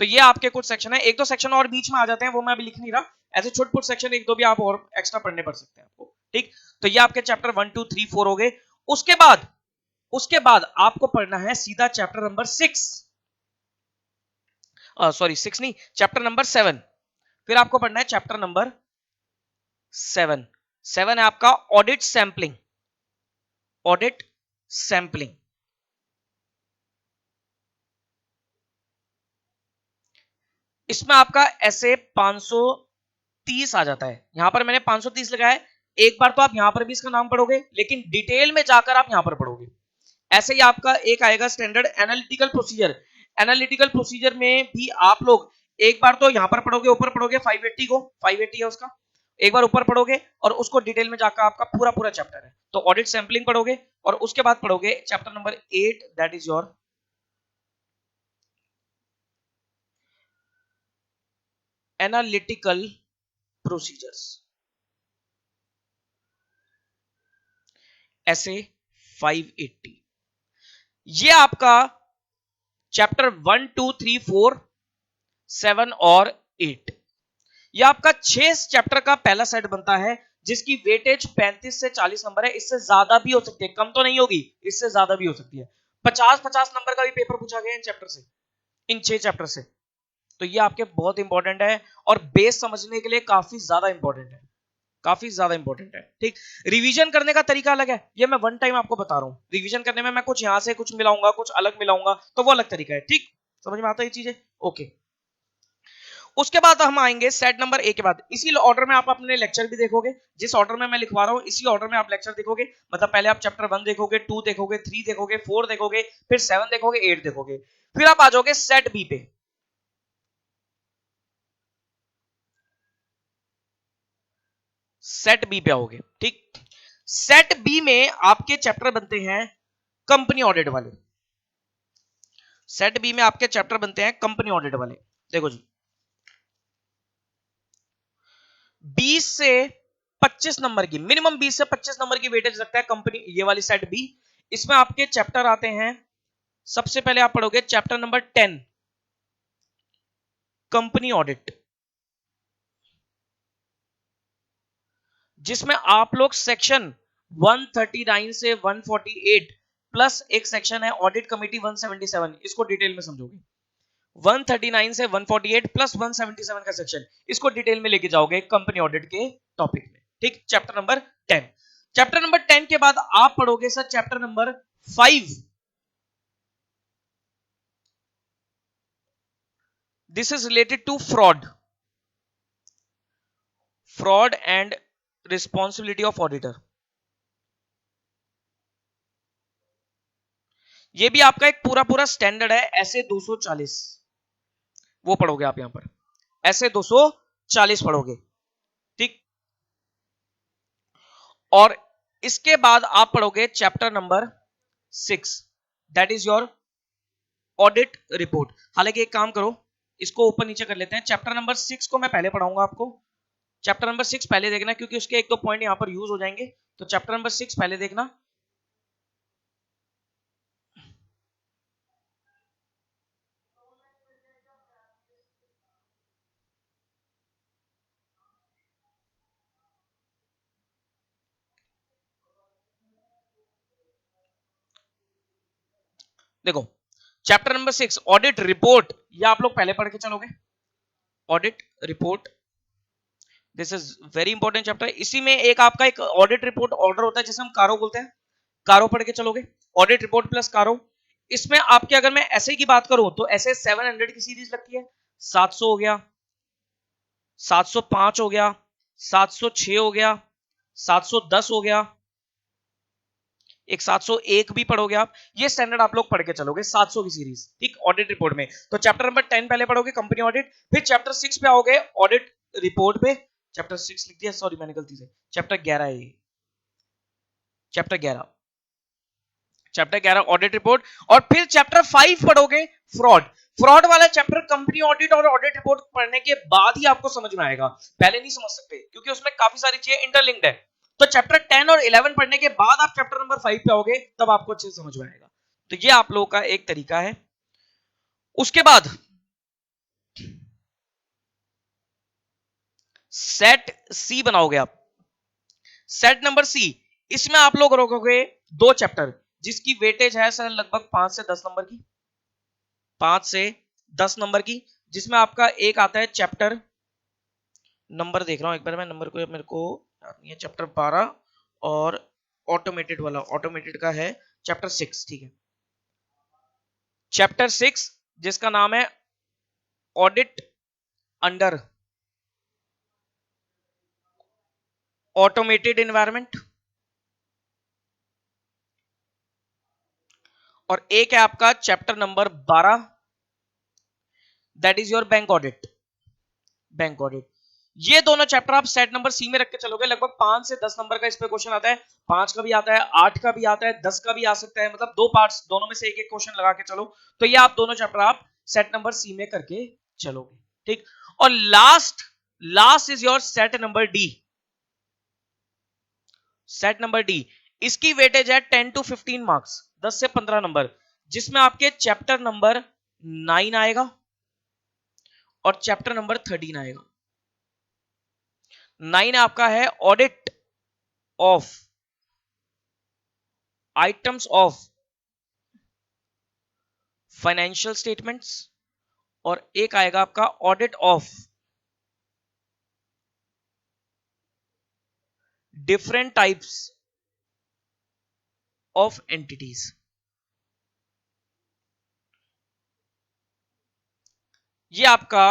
तो ये आपके कुछ सेक्शन है, एक दो सेक्शन और बीच में आ जाते हैं, वो मैं अभी लिख नहीं रहा, ऐसे छोटे-छोटे सेक्शन एक दो भी आप और एक्स्ट्रा पढ़ने पड़ सकते हैं आपको, ठीक। तो ये आपके चैप्टर 1 2 3 4 हो गए। उसके बाद आपको पढ़ना है सीधा चैप्टर नंबर 6, सॉरी 6 नहीं, चैप्टर नंबर 7। फिर आपको पढ़ना है चैप्टर नंबर 7। 7 है आपका ऑडिट सैंपलिंग, ऑडिट सैंपलिंग। इसमें आपका ऐसे 530 आ जाता है, यहां पर मैंने 530 लगाया है। एक बार तो आप यहां पर भी इसका नाम पढ़ोगे, लेकिन डिटेल में जाकर आप यहां पर पढ़ोगे। ऐसे ही आपका एक आएगा standard analytical procedure. Analytical procedure में भी आप लोग एक बार तो यहां पर पढ़ोगे, ऊपर पढ़ोगे 580 को, 580 है उसका, एक बार ऊपर पढ़ोगे और उसको डिटेल में जाकर आपका पूरा पूरा चैप्टर है। तो ऑडिट सैंपलिंग पढ़ोगे और उसके बाद पढ़ोगे chapter number 8, that is your analytical procedures, ऐसे 580। ये आपका चैप्टर 1 2 3 4 7 और 8, यह आपका 6 चैप्टर का पहला सेट बनता है, जिसकी वेटेज 35 से 40 नंबर है। इससे ज्यादा भी हो सकती है, कम तो नहीं होगी, इससे ज्यादा भी हो सकती है। 50-50 नंबर का भी पेपर पूछा गया इन चैप्टर से, इन 6 चैप्टर से। तो ये आपके बहुत इंपॉर्टेंट है और बेस समझने के लिए काफी ज्यादा इंपॉर्टेंट है, काफी ज्यादा इंपॉर्टेंट है, ठीक। रिवीजन करने का तरीका अलग है, ये मैं वन टाइम आपको बता रहा हूं। रिवीजन करने में मैं कुछ यहां से कुछ मिलाऊंगा, कुछ अलग मिलाऊंगा, तो वो अलग तरीका है, ठीक। समझ में आता है ये चीजें, ओके। उसके बाद हम आएंगे सेट नंबर ए के बाद, इसी ऑर्डर में आप अपने लेक्चर भी देखोगे, जिस ऑर्डर में मैं लिखवा रहा हूं इसी ऑर्डर में आप लेक्चर देखोगे। मतलब पहले आप चैप्टर 1 देखोगे, 2 देखोगे, 3 देखोगे, 4 देखोगे, फिर 7 देखोगे, 8 देखोगे, फिर आप आ जाओगे सेट बी पे। सेट बी पे आओगे, ठीक। सेट बी में आपके चैप्टर बनते हैं कंपनी ऑडिट वाले। सेट बी में आपके चैप्टर बनते हैं कंपनी ऑडिट वाले। देखो जी, 20 से 25 नंबर की, मिनिमम 20 से 25 नंबर की वेटेज रखता है कंपनी, ये वाली सेट बी। इसमें आपके चैप्टर आते हैं, सबसे पहले आप पढ़ोगे चैप्टर नंबर 10, कंपनी ऑडिट, जिसमें आप लोग सेक्शन 139 से 148 प्लस एक सेक्शन है ऑडिट कमेटी 177, इसको डिटेल में समझोगे। 139 से 148 प्लस 177 का सेक्शन, इसको डिटेल में लेके जाओगे कंपनी ऑडिट के टॉपिक में, ठीक। चैप्टर नंबर 10, चैप्टर नंबर 10 के बाद आप पढ़ोगे sir chapter number 5। This is related to fraud, fraud and responsibility of auditor. ये भी आपका एक पूरा पूरा स्टैंडर्ड है, ऐसे 240 वो पढ़ोगे आप यहां पर, ऐसे 240 पढ़ोगे, ठीक। और इसके बाद आप पढ़ोगे chapter number 6, that is your audit report. हालांकि एक काम करो, इसको ऊपर नीचे कर लेते हैं, चैप्टर नंबर 6 को मैं पहले पढ़ाऊंगा आपको। चैप्टर नंबर 6 पहले देखना, क्योंकि उसके एक दो पॉइंट यहां पर यूज हो जाएंगे, तो चैप्टर नंबर 6 पहले देखना। देखो चैप्टर नंबर 6 ऑडिट रिपोर्ट, ये आप लोग पहले पढ़ के चलोगे, audit report, this is very important chapter. इसी में एक आपका एक ऑडिट रिपोर्ट ऑर्डर होता है जिसे हम कारो बोलते हैं, कारो पढ़ के चलोगे, ऑडिट रिपोर्ट प्लस कारो। इसमें आपके अगर मैं ऐसे की बात करूं तो ऐसे 700 की सीरीज लगती है, 700 हो गया, 705 हो गया, 706 हो गया, 710 हो गया, एक 701 भी पढ़ोगे आप, ये स्टैंडर्ड आप लोग पढ़ के चलोगे 700 की सीरीज, ठीक, ऑडिट रिपोर्ट में। तो चैप्टर नंबर 10 पहले पढ़ोगे कंपनी ऑडिट, फिर चैप्टर 6 पे आओगे ऑडिट रिपोर्ट पे, चैप्टर 6 लिख दिया, सॉरी मैंने गलती से, चैप्टर 11 है ये, चैप्टर 11, चैप्टर 11 ऑडिट रिपोर्ट। और फिर चैप्टर 5 पढ़ोगे फ्रॉड, फ्रॉड वाला चैप्टर कंपनी ऑडिट और ऑडिट रिपोर्ट पढ़ने के बाद ही आपको समझ में आएगा, पहले नहीं समझ सकते, क्योंकि उसमें काफी सारी चीजें इंटरलिंक्ड है। तो चैप्टर 10 और 11 पढ़ने के बाद आप चैप्टर नंबर 5 पे आओगे, तब आपको अच्छे से समझ में आएगा। तो ये आप लोगों का एक तरीका है। उसके बाद सेट सी बनाओगे आप, सेट नंबर सी, इसमें आप लोग रोकोगे दो चैप्टर, जिसकी वेटेज है सर लगभग 5 से 10 नंबर की, 5 से 10 नंबर की, जिसमें आपका एक आता है चैप्टर नंबर, देख रहा हूं एक बार मैं नंबर को, मेरे को याद नहीं है, चैप्टर 12, और ऑटोमेटेड वाला, ऑटोमेटेड का है चैप्टर 6, ठीक है, चैप्टर 6 जिसका नाम है ऑडिट अंडर ऑटोमेटेड एनवायरनमेंट, और एक है आपका chapter number 12, that is your bank audit, bank audit. ये दोनों चैप्टर आप सेट नंबर सी में रख के चलोगे, लगभग 5 से 10 नंबर का इस पे क्वेश्चन आता है, 5 का भी आता है, 8 का भी आता है, 10 का भी आ सकता है, मतलब दो पार्ट्स, दोनों में से एक एक क्वेश्चन लगा के चलो। तो ये आप दोनों चैप्टर आप सेट नंबर सी में करके चलोगे, ठीक। और last, last is your set number D, set number D, इसकी वेटेज है 10 टू 15 मार्क्स, 10 से 15 नंबर, जिसमें आपके चैप्टर नंबर 9 आएगा और चैप्टर नंबर 13 आएगा। 9 आपका है audit of items of financial statements, और एक आएगा आपका audit of different types of entities. ये आपका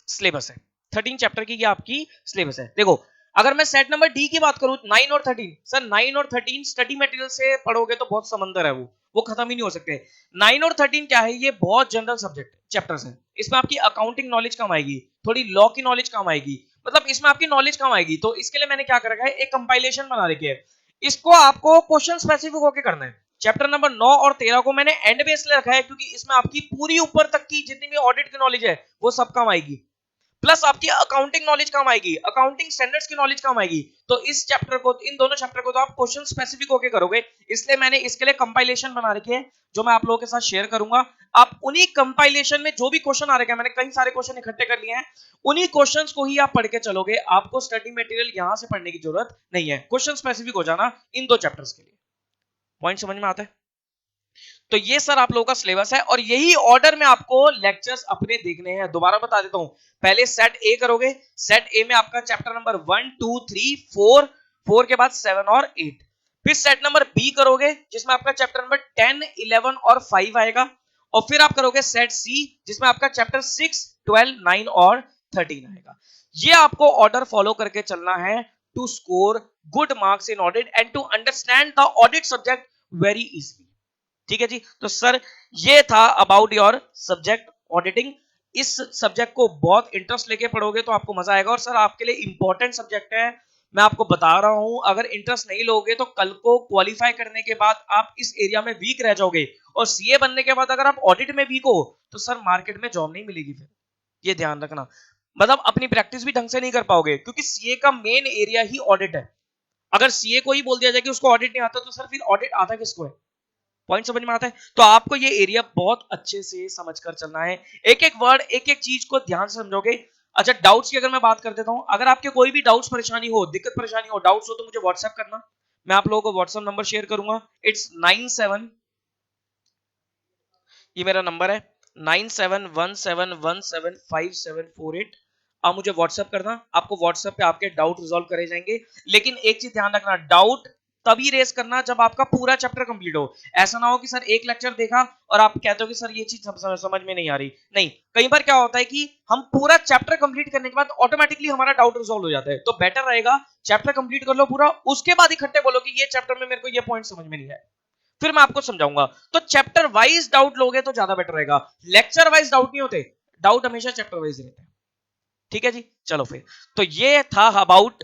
सिलेबस है, 13 चैप्टर की ये आपकी सिलेबस है। देखो अगर मैं सेट नंबर डी की बात करूं, 9 और 13, सर 9 और 13 स्टडी मटेरियल से पढ़ोगे तो बहुत समंदर है, वो खत्म ही नहीं हो सकते। 9 और 13 क्या है, ये बहुत जनरल सब्जेक्ट चैप्टर्स हैं, इसमें आपकी अकाउंटिंग नॉलेज कम आएगी, थोड़ी लॉ की नॉलेज कम आएगी, मतलब इसमें आपकी नॉलेज कम आएगी। तो इसके लिए मैंने क्या कर रखा है, एक कंपाइलेशन बना रखी है, इसको आपको क्वेश्चन स्पेसिफिक होकर करना है। चैप्टर नंबर 9 और 13 को मैंने एंड में इसलिए रखा है क्योंकि इसमें आपकी पूरी ऊपर तक की जितनी भी ऑडिट की नॉलेज है वो सब काम आएगी, प्लस आपकी अकाउंटिंग नॉलेज काम आएगी, अकाउंटिंग स्टैंडर्ड्स की नॉलेज काम आएगी। तो इस चैप्टर को, इन दोनों चैप्टर को तो आप क्वेश्चन स्पेसिफिक होके करोगे, इसलिए मैंने इसके लिए कंपाइलेशन बना रखी है जो मैं आप लोगों के साथ शेयर करूंगा। आप उन्हीं कंपाइलेशन में जो भी क्वेश्चन आ रहे हैं, मैंने कई सारे क्वेश्चन इकट्ठे कर लिए हैं, उन्हीं क्वेश्चंस को ही आप पढ़ के चलोगे, आपको स्टडी मटेरियल यहां से पढ़ने की जरूरत नहीं है, क्वेश्चन स्पेसिफिक हो जाना इन दो चैप्टर्स के लिए। पॉइंट समझ में आता है? तो ये सर आप लोगों का सिलेबस है, और यही ऑर्डर में आपको लेक्चर्स अपने देखने हैं। दोबारा बता देता हूं, पहले सेट ए करोगे, सेट ए में आपका चैप्टर नंबर 1 2 3 4, 4 के बाद 7 और 8, फिर सेट नंबर बी करोगे जिसमें आपका चैप्टर नंबर 10 11 और 5 आएगा, और फिर आप करोगे सेट सी जिसमें आपका चैप्टर 6 12 9 और 13 आएगा। ये आपको ऑर्डर फॉलो करके चलना है to score good marks in audit and to understand the audit subject very easily. ठीक है जी। तो सर ये था अबाउट योर सब्जेक्ट ऑडिटिंग। इस सब्जेक्ट को बहुत इंटरेस्ट लेके पढ़ोगे तो आपको मजा आएगा, और सर आपके लिए इंपॉर्टेंट सब्जेक्ट है, मैं आपको बता रहा हूं। अगर इंटरेस्ट नहीं लोगे तो कल को क्वालिफाई करने के बाद आप इस एरिया में वीक रह जाओगे, और सीए बनने के बाद अगर आप ऑडिट में वीक हो तो सर मार्केट में जॉब नहीं मिलेगी फिर, ये ध्यान रखना। मतलब अपनी प्रैक्टिस भी ढंग से नहीं कर पाओगे, क्योंकि सीए का मेन एरिया ही ऑडिट है। अगर सीए को ही बोल दिया जाए कि उसको ऑडिट नहीं आता तो सर फिर ऑडिट आता किसको है? पॉइंट समझ में आता है? तो आपको ये एरिया बहुत अच्छे से समझकर चलना है, एक एक वर्ड एक एक चीज को ध्यान से समझोगे। अच्छा, डाउट्स की अगर मैं बात कर देता हूं, अगर आपके कोई भी डाउट्स परेशानी हो, दिक्कत परेशानी हो, डाउट्स हो, तो मुझे व्हाट्सएप करना। मैं आप लोगों को व्हाट्सएप नंबर शेयर करूंगा। इट्स 97, ये मेरा नंबर है 9717175748। आप मुझे व्हाट्सएप करना, आपको व्हाट्सएप पे आपके डाउट रिजॉल्व करे जाएंगे। लेकिन एक चीज ध्यान रखना, डाउट तभी रेस करना जब आपका पूरा चैप्टर कंप्लीट हो। ऐसा ना हो कि सर एक लेक्चर देखा और आप कहते हो कि सर ये चीज समझ में नहीं आ रही। नहीं, कई बार क्या होता है कि हम पूरा चैप्टर कंप्लीट करने के बाद ऑटोमेटिकली हमारा डाउट रिजॉल्व हो जाता है। तो बेटर रहेगा चैप्टर कंप्लीट कर लो पूरा, उसके बाद इकट्ठे बोलो कि ये चैप्टर में मेरे को ये पॉइंट समझ में नहीं आया, फिर मैं आपको समझाऊंगा। तो चैप्टर वाइज डाउट लोगे तो ज्यादा बेटर रहेगा, लेक्चर वाइज डाउट नहीं होते, डाउट हमेशा चैप्टर वाइज रहते हैं। ठीक है जी, चलो फिर। तो ये था about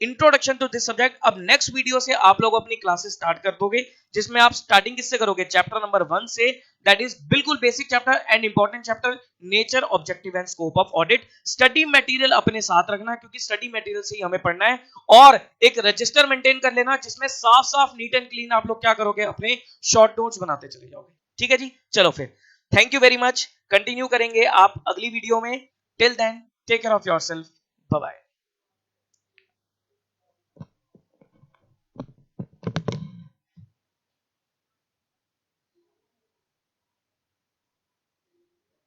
introduction to this subject. अब नेक्स्ट वीडियो से आप लोग अपनी क्लासेस स्टार्ट कर दोगे, जिसमें आप स्टार्टिंग किससे करोगे? चैप्टर नंबर 1 से, दैट इज बिल्कुल basic chapter and important chapter, nature, objective and scope of audit. Study material अपने साथ रखना, क्योंकि स्टडी मटेरियल से ही हमें पढ़ना है। और एक रजिस्टर मेंटेन कर लेना, जिसमें साफ साफ नीट एंड क्लीन आप लोग क्या करोगे? अपने शॉर्ट नोट्स बनाते चले जाओगे। ठीक है जी, चलो फिर, thank you very much. Continue करेंगे आप अगली वीडियो में। Till then take care of yourself, bye bye.